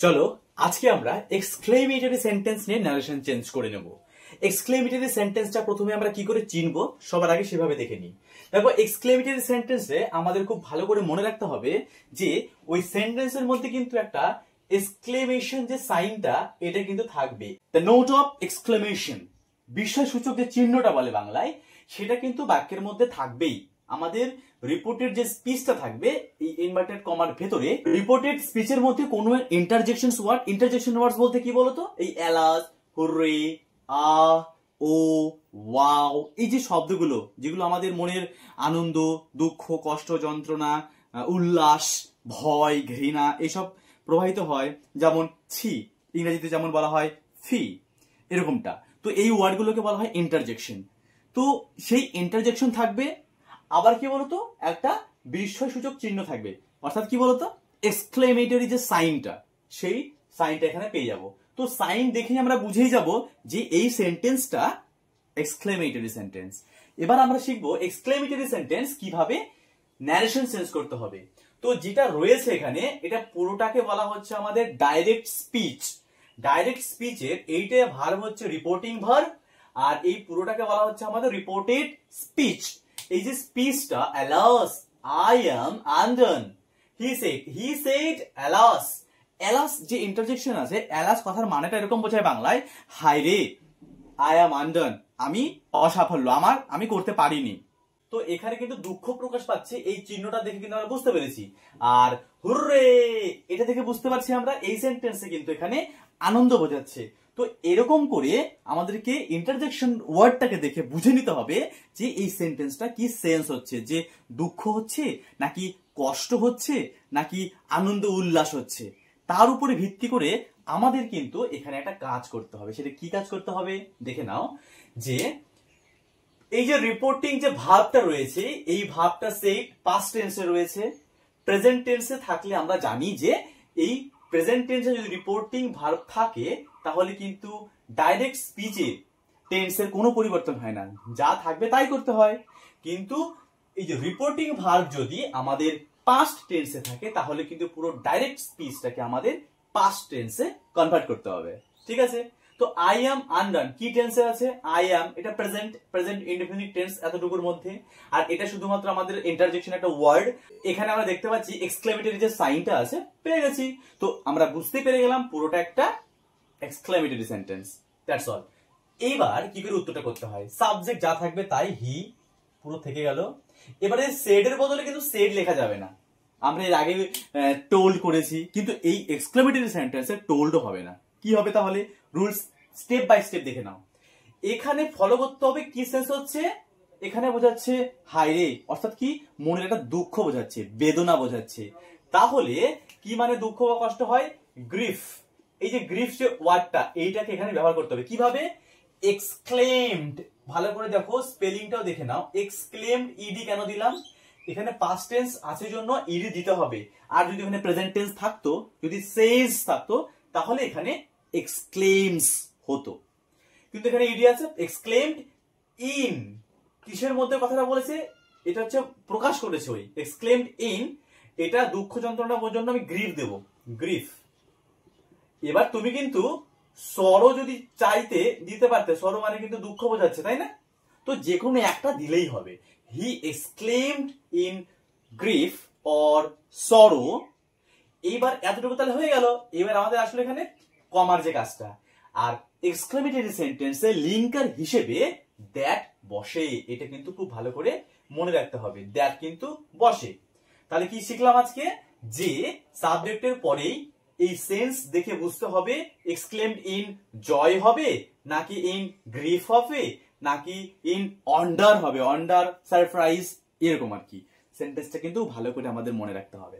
চলো আজকে আমরা এক্সক্লেমেটরি সেন্টেন্স নিয়ে নারেশন চেঞ্জ করে নেব। এক্সক্লেমেটরি সেন্টেন্সটা প্রথমে আমরা কি করে চিনবো সবার আগে সেভাবে দেখে নিই। দেখো, এক্সক্লেমেটরি সেন্টেন্সে আমাদের খুব ভালো করে মনে রাখতে হবে যে ওই সেন্টেন্সের মধ্যে কিন্তু একটা এক্সক্লেমেশন যে সাইনটা এটা কিন্তু থাকবে। দ্য নোট অফ এক্সক্লেমেশন, বিস্ময়সূচক যে চিহ্নটা বলে বাংলায়, সেটা কিন্তু বাক্যের মধ্যে থাকবেই। আমাদের রিপোর্টেড যে স্পিচটা থাকবে এই ইনভার্টেড কমার ভেতরে, রিপোর্টেড স্পিচের মধ্যে কোনো ইন্টারজেকশনস ওয়ার্ডস বলতে কি বলতো, এই এলাস, হুররে, আ, ও, ওয়াও, এই যে শব্দগুলো যেগুলো আমাদের মনের আনন্দ, দুঃখ, কষ্ট, যন্ত্রণা, উল্লাস, ভয়, ঘৃণা এসব প্রবাহিত হয়। যেমন ছি, ইংরেজিতে যেমন বলা হয় ফি, এরকমটা। তো এই ওয়ার্ডগুলোকে বলা হয় ইন্টারজেকশন। তো সেই ইন্টারজেকশন থাকবে, আবার কি বলতো একটা বিস্ময়সূচক চিহ্ন থাকবে, অর্থাৎ কি বলতো এক্সক্লেমেটরি যে সাইনটা, সেই সাইনটা এখানে পেয়ে যাব। তো সাইন দেখেই আমরা বুঝেই যাব যে এই সেন্টেন্সটা এক্সক্লেমেটরি সেন্টেন্স। এবার আমরা শিখবো এক্সক্লেমেটরি সেন্টেন্স কিভাবে ন্যারেশন চেঞ্জ করতে হবে। তো যেটা রয়েছে এখানে এটা পুরোটাকে বলা হচ্ছে আমাদের ডাইরেক্ট স্পিচ। ডাইরেক্ট স্পিচের এইটা ভার্ব হচ্ছে রিপোর্টিং ভার্ব, আর এই পুরোটাকে বলা হচ্ছে আমাদের রিপোর্টেড স্পিচ। এই যে স্পিচটা, alas I am undone, he said alas, alas যে ইন্টারজেকশন আছে, alas কথার মানেটা এরকম বোঝায় বাংলায়, হায় রে, I am undone, আমি অসাফল্য, আমি করতে পারিনি। তো এখানে কিন্তু দুঃখ প্রকাশ পাচ্ছে, এই চিহ্নটা দেখে কিন্তু আমরা বুঝতে পেরেছি। আর হুররে, এটা থেকে বুঝতে পারছি আমরা এই সেন্টেন্সে কিন্তু এখানে আনন্দ বোঝাচ্ছে। তো এরকম করে আমাদেরকে ইন্টারজেকশন ওয়ার্ডটাকে দেখে বুঝে নিতে হবে যে এই সেন্টেন্সটা কি সেন্স হচ্ছে, যে দুঃখ হচ্ছে নাকি কষ্ট হচ্ছে নাকি আনন্দ উল্লাস হচ্ছে। তার উপরে ভিত্তি করে আমাদের কিন্তু এখানে একটা কাজ করতে হবে। সেটা কি কাজ করতে হবে দেখে নাও। যে এই যে রিপোর্টিং যে ভার্বটা রয়েছে, এই ভার্বটা সেই পাস্ট টেন্সে রয়েছে। প্রেজেন্ট টেন্সে থাকলে আমরা জানি যে এই প্রেজেন্ট টেন্সে যদি রিপোর্টিং ভার্ব থাকে তাহলে কিন্তু ডাইরেক্ট স্পিচে টেন্সের কোনো পরিবর্তন হয় না, যা থাকবে তাই করতে হয়। কিন্তু এই যে রিপোর্টিং ভার্ব যদি আমাদের পাস্ট টেন্সে থাকে তাহলে কিন্তু পুরো ডাইরেক্ট স্পিচটাকে আমাদের পাস্ট টেন্সে কনভার্ট করতে হবে। ঠিক আছে? তো আই অ্যাম আনডন কি টেন্সে আছে? আই অ্যাম, এটা প্রেজেন্ট ইনডেফিনিট টেন্স এতটুকুর মধ্যে। আর এটা শুধুমাত্র আমাদের ইন্টারজেকশন একটা ওয়ার্ড। এখানে আমরা দেখতে পাচ্ছি এক্সক্লেমেটরি যে সাইনটা আছে পেয়ে গেছি। তো আমরা বুঝতে পেরে গেলাম পুরোটা একটা এক্সক্লেমেটরি সেন্টেন্স। That's all. এইবার কি করে উত্তরটা করতে হয়? সাবজেক্ট যা থাকবে তাই, হি পুরো থেকে গেল। এবারে সেড এর বদলে কিন্তু সেড লেখা যাবে না। আমরা এর আগে টোল্ড করেছি, কিন্তু এই এক্সক্লেমেটরি সেন্টেন্সে টোল্ড হবে না। কি হবে তাহলে? রুলস স্টেপ বাই স্টেপ দেখে নাও। এখানে ফলো করতে হবে কি সেন্স হচ্ছে, এখানে বোঝাচ্ছে হায় রে, অর্থাৎ কি মনের একটা দুঃখ বোঝাচ্ছে, বেদনা বোঝাচ্ছে। তাহলে কি মানে দুঃখ বা কষ্ট হয়? গ্রিফ। এই যে গ্রিফ যে ওয়ার্ডটা, এইটাকে এখানে ব্যবহার করতে হবে। কিভাবে? এক্সক্লেমড। ভালো করে দেখো, স্পেলিংটাও দেখে নাও। এক্সক্লেমড, ইডি কেন দিলাম? এখানে পাস্ট টেন্স আছে জন্য ইডি দিতে হবে। আর যদি এখানে প্রেজেন্ট টেন্স থাকতো, যদি সেজ থাকতো, তাহলে এখানে এক্সক্লেমস হতো। কিন্তু এখানে ইডি আছে। এক্সক্লেমড ইন, কিসের মধ্যে কথাটা বলেছে? এটা হচ্ছে প্রকাশ করেছে ওই এক্সক্লেমড ইন। এটা দুঃখ যন্ত্রণা পর্যন্ত আমি গ্রিফ দেব, গ্রিফ। এবার তুমি কিন্তু সরো যদি চাইতে দিতে পারতে, সরো মানে কিন্তু দুঃখ বোঝাচ্ছে, তাই না? তো যে কোনো একটা দিলেই হবে। He exclaimed in grief or sorrow. এইবার এতটুকু তাহলে হয়ে গেল। এবার আমাদের আসলে এখানে কমার যে কাজটা। আর এক্সক্লেমেটরি সেন্টেন্সে লিঙ্কার হিসেবে দ্যাট বসে, এটা কিন্তু খুব ভালো করে মনে রাখতে হবে, দ্যাট কিন্তু বসে। তাহলে কি শিখলাম আজকে? যে সাবজেক্টের পরেই এই সেন্স দেখে বুঝতে হবে এক্সক্লেমড ইন জয় হবে নাকি ইন গ্রিফ হবে নাকি ইন অন্ডার হবে, অন্ডার সারপ্রাইজ, এরকম আর কি। সেন্টেন্সটা কিন্তু ভালো করে আমাদের মনে রাখতে হবে।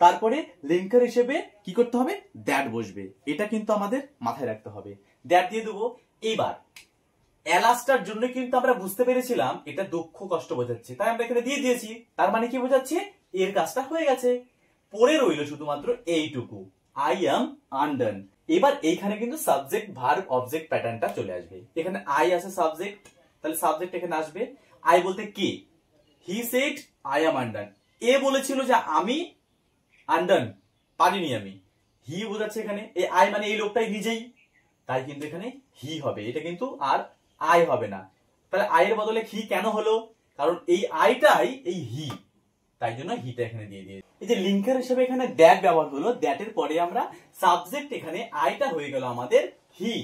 তারপরে লিঙ্কার হিসেবে কি করতে হবে? দ্যাট বসবে, এটা কিন্তু আমাদের মাথায় রাখতে হবে। দ্যাট দিয়ে দেবো। এবার এলাস্টার জন্য কিন্তু আমরা বুঝতে পেরেছিলাম এটা দুঃখ কষ্ট বোঝাচ্ছে, তাই আমরা এখানে দিয়ে দিয়েছি। তার মানে কি বোঝাচ্ছে? এর কাজটা হয়ে গেছে। পরে রইল শুধুমাত্র এইটুকু, আই অ্যাম আনডন। এবার এইখানে কিন্তু সাবজেক্ট ভার্ব অবজেক্ট প্যাটার্নটা চলে আসবে। এখানে আই আছে সাবজেক্ট, তাহলে সাবজেক্ট এখানে আসবে। আই বলতে কি? He said I am আনডন। এ বলেছিল যে আমি আনডন, পারিনি আমি। হি বোঝাচ্ছে এখানে, এই আই মানে এই লোকটাই নিজেই, তাই কিন্তু এখানে হি হবে, এটা কিন্তু আর আই হবে না। তাহলে আই এর বদলে হি কেন হলো? কারণ এই আইটাই এই হি, তাই জন্য হিটা এখানে দিয়ে দিয়েছি। এই যে লিঙ্কার হিসেবে এখানে দ্যাট ব্যবহার হলো, দ্যাটের পরে আমরা সাবজেক্ট, এখানে আইটা হয়ে গেল আমাদের হি।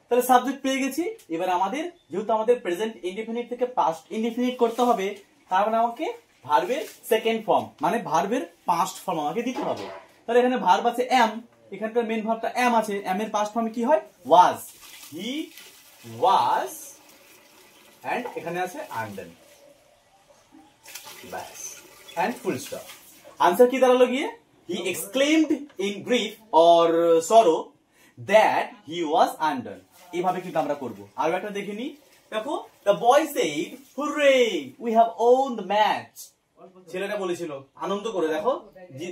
তাহলে সাবজেক্ট পেয়ে গেছি। এবার আমাদের যেহেতু আমাদের প্রেজেন্ট ইনডিফিনিট থেকে পাস্ট ইনডিফিনিট করতে হবে, তার মানে আমাকে ভার্বের সেকেন্ড ফর্ম মানে ভার্বের পাস্ট ফর্ম আমাকে দিতে হবে। তাহলে এখানে ভার্ব আছে এম, এখানকার মেন ভার্বটা এম আছে, এম এর পাস্ট ফর্ম কি হয়? ওয়াজ। হি ওয়াজ, এন্ড এখানে আছে আন্ডার, ব্যাস, এন্ড ফুল স্টপ। আনসার কি দাঁড়ালো গিয়ে? He exclaimed in grief or sorrow that he was under. এইভাবে কিন্তু আমরা করবো। আর একটা দেখে নি, দেখো, the boy said hurray we have won the match. ছেলেটা বলেছিল আনন্দ করে, দেখো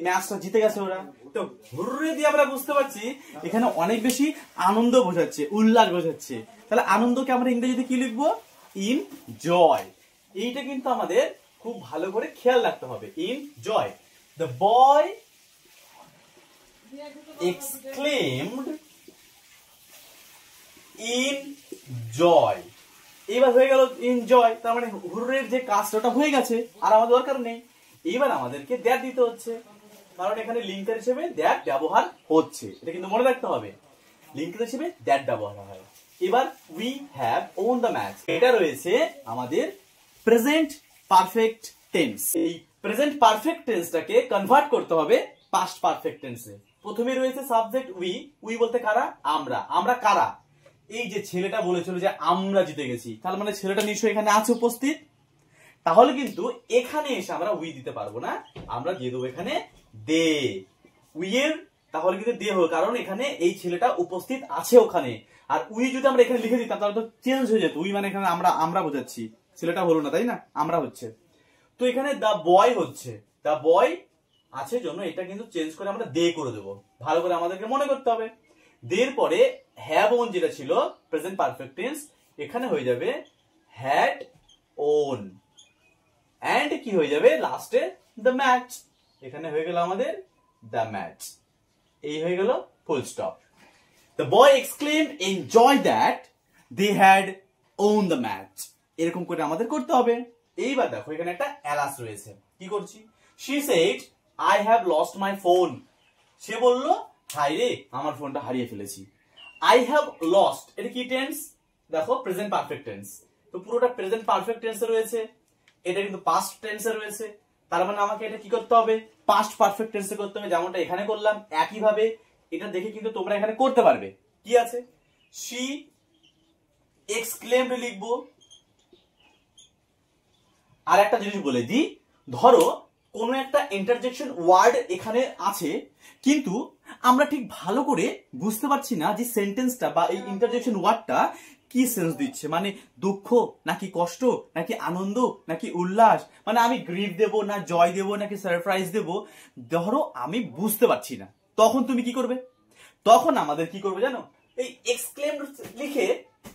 ম্যাচটা জিতে গেছে ওরা। তো হুররে দিয়ে আমরা বুঝতে পারছি এখানে অনেক বেশি আনন্দ বোঝাচ্ছে, উল্লাস বোঝাচ্ছে। তাহলে আনন্দকে আমরা ইংরেজিতে কি লিখবো? In joy. এইটা কিন্তু আমাদের খুব ভালো করে খেয়াল রাখতে হবে, in joy. The boy exclaimed in joy. এবার হয়ে গেল ইন জয়, তার মানে হুররের যে কাজটা হয়ে গেছে, আর আমাদের দরকার নেই। এবার আমাদেরকে দ্যাট দিতে হচ্ছে, কারণ এখানে লিঙ্কার হিসেবে দ্যাট ব্যবহার হচ্ছে, এটা কিন্তু মনে রাখতে হবে, লিঙ্কার হিসেবে দ্যাট ব্যবহার হয়। এবার we have won the match, এটা রয়েছে আমাদের প্রেজেন্ট পারফেক্ট টেন্স। এই প্রেজেন্ট পারফেক্ট টেন্সটাকে কনভার্ট করতে হবে পাস্ট পারফেক্ট টেন্সে। প্রথমে রয়েছে সাবজেক্ট উই, উই বলতে কারা? আমরা। আমরা কারা? এই যে ছেলেটা বলেছিল যে আমরা জিতে গেছি, তার মানে ছেলেটা নিশ্চয়ই এখানে আছে উপস্থিত। তাহলে কিন্তু এখানে এসে আমরা উই দিতে পারবো না, আমরা দিয়ে দেবো এখানে দে। উই এর তাহলে কিন্তু দে হলো, কারণ এখানে এই ছেলেটা উপস্থিত আছে ওখানে। আর উই যদি আমরা এখানে লিখে দিতাম তাহলে তো চেঞ্জ হয়ে যেত, উই মানে এখানে আমরা বোঝাচ্ছি, ছেলেটা হলো না, তাই না? আমরা হচ্ছে। তো এখানে দা বয় হচ্ছে, দা বয় আছে জন্য এটা কিন্তু চেঞ্জ করে আমরা দে করে দেবো। ভালো করে আমাদেরকে মনে করতে হবে। দের পরে হ্যাভ ওন যেটা ছিল প্রেজেন্ট পারফেক্ট টেন্স, এখানে হয়ে যাবে হ্যাড ওন, এন্ড কি হয়ে যাবে লাস্টে? The match. এখানে হয়ে গেল আমাদের দ্য ম্যাচ, এই হয়ে গেল full stop. The boy exclaimed in joy that they had won the match. এরকম করে আমাদের করতে হবে। এইবার দেখো এখানে একটা অ্যালাস রয়েছে, কি করছি? She said I have lost my phone. সে বলল হাই রে, আমার ফোনটা হারিয়ে ফেলেছি। আই হ্যাভ লস্ট, এটা কি টেন্স? দেখো প্রেজেন্ট পারফেক্ট টেন্স, তো পুরোটা প্রেজেন্ট পারফেক্ট টেন্সে রয়েছে, এটা কিন্তু পাস্ট টেন্সে রয়েছে। তার মানে আমাকে এটা কি করতে হবে? পাস্ট পারফেক্ট টেন্সে করতে হবে, যেমনটা এখানে করলাম। একইভাবে এটা দেখে কিন্তু তোমরা এখানে করতে পারবে। কি আছে? শি এক্সক্লেমড লিখবো। আর একটা জিনিস বলে দিই, ধরো কোনো একটা ইন্টারজেকশন ওয়ার্ড এখানে আছে, কিন্তু আমরা ঠিক ভালো করে বুঝতে পারছি না যে সেন্টেন্সটা বা এই ইন্টারজেকশন ওয়ার্ডটা কি সেন্স দিচ্ছে, মানে দুঃখ নাকি কষ্ট নাকি আনন্দ নাকি উল্লাস, মানে আমি গ্রিফ দেব না জয় দেব নাকি সারপ্রাইজ দেব, ধরো আমি বুঝতে পারছি না, তখন তুমি কি করবে? তখন আমাদের কি করবে জানো? এই এক্সক্লেম লিখে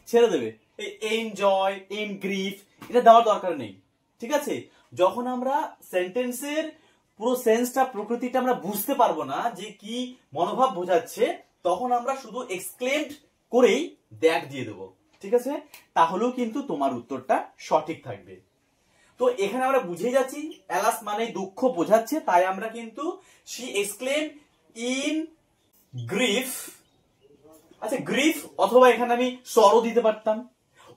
ছেড়ে দেবে, এই এনজয়, ইন গ্রিফ, এটা দেওয়ার দরকার নেই। ঠিক আছে? যখন আমরা সেন্টেন্সের পুরো সেন্সটা, প্রকৃতিটা আমরা বুঝতে পারবো না যে কি মনোভাব বোঝাচ্ছে, তখন আমরা শুধু এক্সক্লেমড করেই দ্যাট দিয়ে দেবো। ঠিক আছে? তাহলেও কিন্তু তোমার উত্তরটা সঠিক থাকবে। তো এখানে আমরা বুঝে যাচ্ছি অ্যালাস মানে দুঃখ বোঝাচ্ছে, তাই আমরা কিন্তু শি এক্সক্লেম ইন গ্রিফ। আচ্ছা, গ্রিফ অথবা এখানে আমি সরো দিতে পারতাম,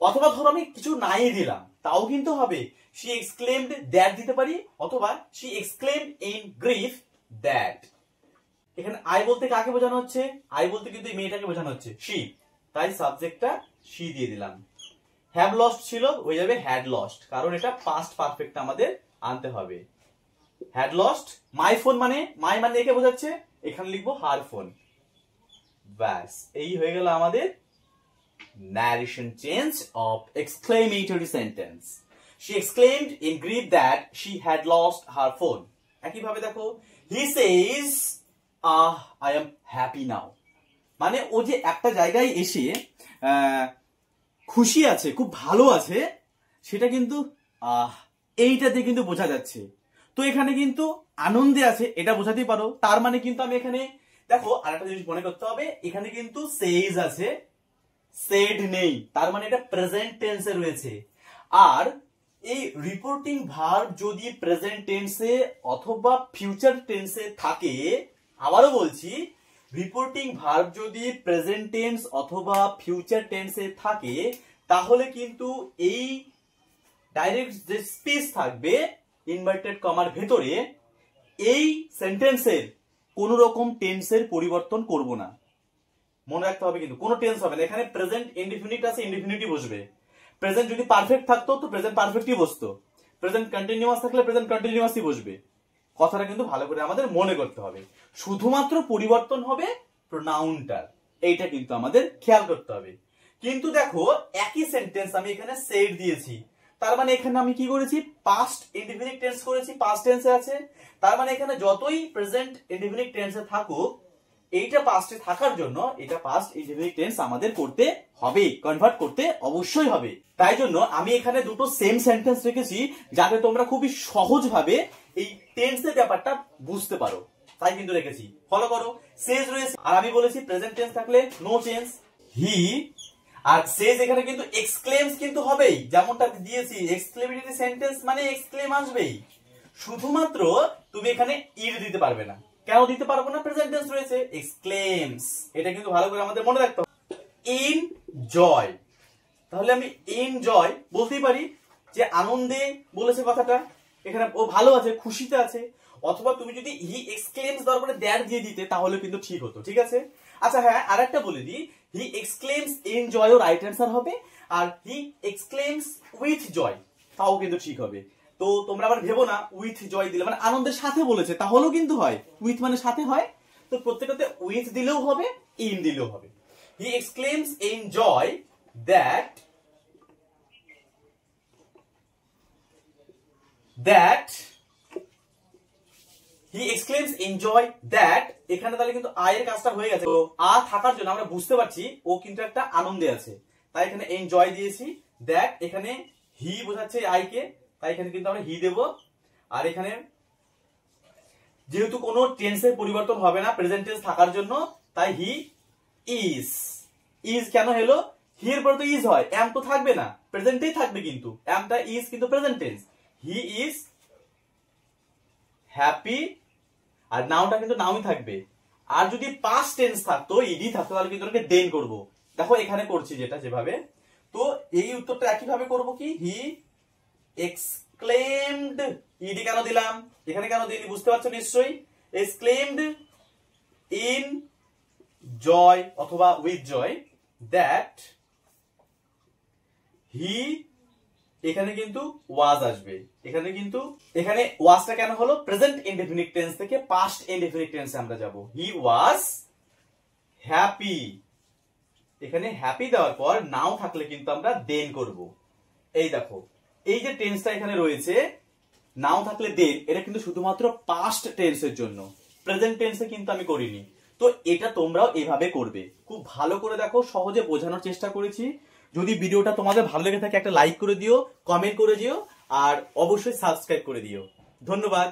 অথবা ধরো আমি কিছু নাই দিলাম তাও কিন্তু হবে। শি এক্সক্লেমড দ্যাট দিতে পারি, অথবা she exclaimed in grief that. এখানে আই বলতে কাকে বোঝানো হচ্ছে? আই বলতে কিন্তু এই মেয়েটাকে বোঝানো হচ্ছে, শি, তাই সাবজেক্টটা শি দিয়ে দিলাম। হ্যাভ লস্ট ছিল, হয়ে যাবে হ্যাড লস্ট, কারণ এটা পাস্ট পারফেক্ট আমাদের আনতে হবে। Had lost. মাই ফোন মানে, মাই মানে একে বোঝাচ্ছে, এখানে লিখবো হার ফোন। ব্যাস, এই হয়ে গেল আমাদের narration change of exclamatory sentence. She exclaimed in grief that she had lost her phone. একইভাবে দেখো, he says I am happy now, মানে ও যে একটা জায়গায় এসে খুশি আছে, খুব ভালো আছে, সেটা কিন্তু এইটাতে কিন্তু বোঝা যাচ্ছে। তো এখানে কিন্তু আনন্দে আছে এটা বোঝাতেই পারো, তার মানে কিন্তু আমি এখানে দেখো আরেকটা জিনিস মনে করতে হবে, এখানে কিন্তু সেইজ আছে, সেড নেই, তার মানে এটা প্রেজেন্ট টেন্সে রয়েছে। আর এই রিপোর্টিং ভার্ব যদি প্রেজেন্ট টেন্সে অথবা ফিউচার টেন্সে থাকে, আবারও বলছি, রিপোর্টিং ভার্ব যদি প্রেজেন্ট টেন্স অথবা ফিউচার টেন্সে থাকে, তাহলে কিন্তু এই ডাইরেক্ট যে স্পেস থাকবে ইনভার্টেড কমার ভেতরে, এই সেন্টেন্সের কোন রকম টেন্সের পরিবর্তন করব না। মনে রাখতে হবে, কিন্তু কোনো টেন্স হবে না। এখানে প্রেজেন্ট ইনডিফিনিট আছে, ইনডিফিনিটই বসবে। প্রেজেন্ট যদি পারফেক্ট থাকতো তো প্রেজেন্ট পারফেক্টই বসতো, প্রেজেন্ট কন্টিনিউয়াস থাকলে প্রেজেন্ট কন্টিনিউয়াসই বসবে। কথাটা কিন্তু ভালো করে আমাদের মনে করতে হবে। শুধুমাত্র পরিবর্তন হবে প্রোনাউনটার, এইটা কিন্তু আমাদের খেয়াল করতে হবে। কিন্তু দেখো একই সেন্টেন্স আমি এখানে সেড দিয়েছি, তার মানে এখানে আমি কি করেছি, পাস্ট ইনডিফিনিট টেন্স করেছি, পাস্ট টেন্সে আছে। তার মানে এখানে যতই প্রেজেন্ট ইনডিফিনিট টেন্সে থাকুক, এইটা পাস্টে থাকার জন্য এটা পাস্ট ইনডিফিনিট টেন্স আমাদের করতে হবে, কনভার্ট করতে অবশ্যই হবে। তাই জন্য আমি এখানে দুটো সেম সেন্টেন্স রেখেছি, যাতে তোমরা খুবই সহজভাবে এই টেন্সের ব্যাপারটা বুঝতে পারো, তাই কিন্তু রেখেছি। ফলো করো। সেজ রয়েছে, আর আমি বলেছি প্রেজেন্ট টেন্স থাকলে নো চেঞ্জ, হি। আর সেজ এখানে কিন্তু এক্সক্লেমস কিন্তু হবেই, যেমনটা দিয়েছি। এক্সক্লেমেটরি সেন্টেন্স মানে এক্সক্লেম আসবেই, শুধুমাত্র তুমি এখানে ইর দিতে পারবে না। কেন দিতে পারবো না? প্রেজেন্ট টেন্স রয়েছে, এক্সক্লেমস। এটা কিন্তু ভালো করে আমাদের মনে রাখতে হবে। ইন জয়, তাহলে আমি ইন জয় বলতেই পারি যে আনন্দে বলেছে কথাটা, এখানে ও ভালো আছে, খুশিতে আছে। অথবা তুমি যদি হি এক্সক্লেমস দেওয়ার পরে দ্যাট দিয়ে দিতে, তাহলে কিন্তু ঠিক হতো। ঠিক আছে, আচ্ছা হ্যাঁ, আরেকটা বলে দিই, হি এক্সক্লেমস ইন জয় ও রাইট অ্যান্সার হবে, আর হি এক্সক্লেমস উইথ জয় তাও কিন্তু ঠিক হবে। তো তোমরা আবার ভেবো না উইথ জয় দিলে মানে আনন্দের সাথে বলেছে, তাহলেও কিন্তু হয়, উইথ মানে সাথে হয়। তো প্রত্যেকটাতে উইথ দিলেও হবে, ইন দিলেও হবে। He exclaims in joy that he exclaims in joy that, এখানে তাহলে কিন্তু আ এর কাজটা হয়ে গেছে। তো আ থাকার জন্য আমরা বুঝতে পারছি ও কিন্তু একটা আনন্দে আছে, তাই এখানে এনজয় দিয়েছি। দ্যাট এখানে হি বোঝাচ্ছে আই কে, তাই এখানে কিন্তু আমরা হি দেব। আর এখানে যেহেতু কোনো টেন্সের পরিবর্তন হবে না প্রেজেন্ট টেন্স থাকার জন্য, তাই হি ইজ। ইজ কেন হলো? হি এর পরে তো ইজ হয়, এম তো থাকবে না, প্রেজেন্টেই থাকবে, কিন্তু এমটা ইজ কিন্তু present tense. He is happy, আর নাউটা কিন্তু নাউই থাকবে। আর যদি পাস্ট টেন্স থাকতো, ইডি থাকতো, তাহলে কিন্তু ওটাকে দেন করব। দেখো এখানে করছি যেটা যেভাবে, তো এই উত্তরটা একই ভাবে করব কি, হি এক্সক্লেমড, ইডি কেন দিলাম, এখানে কেন দিইনি বুঝতে পারছো নিশ্চয়ই। এক্সক্লেমড ইন জয় অথবা উইথ জয় দ্যাট হি, এখানে কিন্তু ওয়াজ আসবে, এখানে কিন্তু এখানে ওয়াজটা কেন হলো, প্রেজেন্ট ইনডেফিনিট টেন্স থেকে পাস্ট ইনডেফিনিট টেন্সে আমরা যাব। হি ওয়াজ হ্যাপি, এখানে হ্যাপি দেওয়ার পর নাও থাকলে কিন্তু আমরা দেন করব। এই দেখো এই যে টেন্সটা এখানে রয়েছে, নাও থাকলে দেন, এটা কিন্তু শুধুমাত্র পাস্ট টেন্সের জন্য, প্রেজেন্ট টেন্সে কিন্তু আমি করিনি। তো এটা তোমরাও এভাবে করবে। খুব ভালো করে দেখো, সহজে বোঝানোর চেষ্টা করেছি। যদি ভিডিওটা তোমাদের ভালো লেগে থাকে একটা লাইক করে দিও, কমেন্ট করে দিও, আর অবশ্যই সাবস্ক্রাইব করে দিও। ধন্যবাদ।